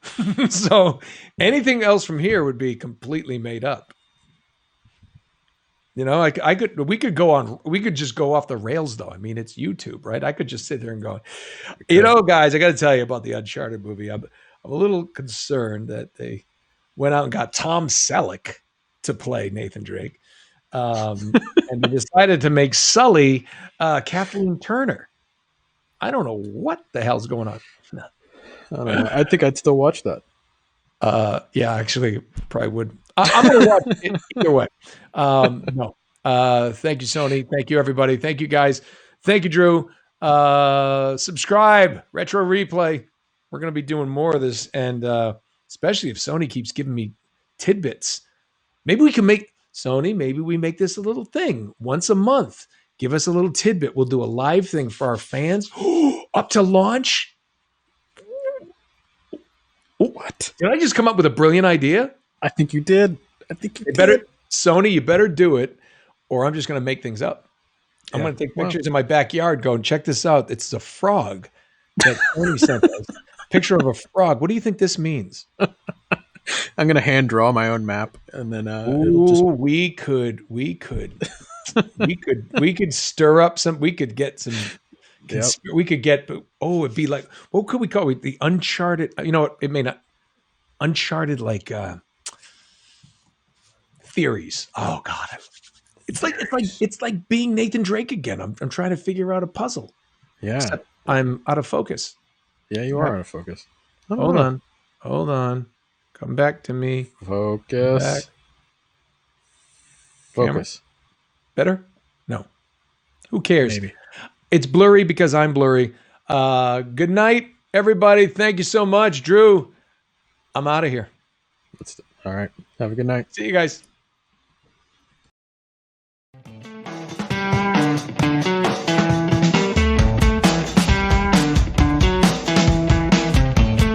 So anything else from here would be completely made up. We could just go off the rails though. I mean, it's YouTube, right? I could just sit there and go, guys, I got to tell you about the Uncharted movie. I'm a little concerned that they went out and got Tom Selleck to play Nathan Drake. And they decided to make Sully Kathleen Turner. I don't know what the hell's going on. No. I don't know. I think I'd still watch that. Yeah, actually, probably would. I'm going to watch it either way. No. Thank you, Sony. Thank you, everybody. Thank you, guys. Thank you, Drew. Subscribe, Retro Replay. We're going to be doing more of this, and especially if Sony keeps giving me tidbits. Maybe we can make this a little thing once a month. Give us a little tidbit. We'll do a live thing for our fans up to launch. What? Did I just come up with a brilliant idea? I think you did. Sony, you better do it, or I'm just going to make things up. I'm going to take pictures in my backyard. Go and check this out. It's a frog that Sony sent us. Picture of a frog. What do you think this means? I'm going to hand draw my own map, and then we could stir up some. We could get some. We could get. It'd be like, what could we call it? The Uncharted. You know what? It may not. Uncharted theories. Oh God, it's like being Nathan Drake again. I'm trying to figure out a puzzle. Yeah, except I'm out of focus. Yeah, you are out of focus. Hold on. Come back to me. Focus. Camera. Better? No. Who cares? Maybe. It's blurry because I'm blurry. Good night, everybody. Thank you so much. Drew, I'm out of here. All right. Have a good night. See you guys.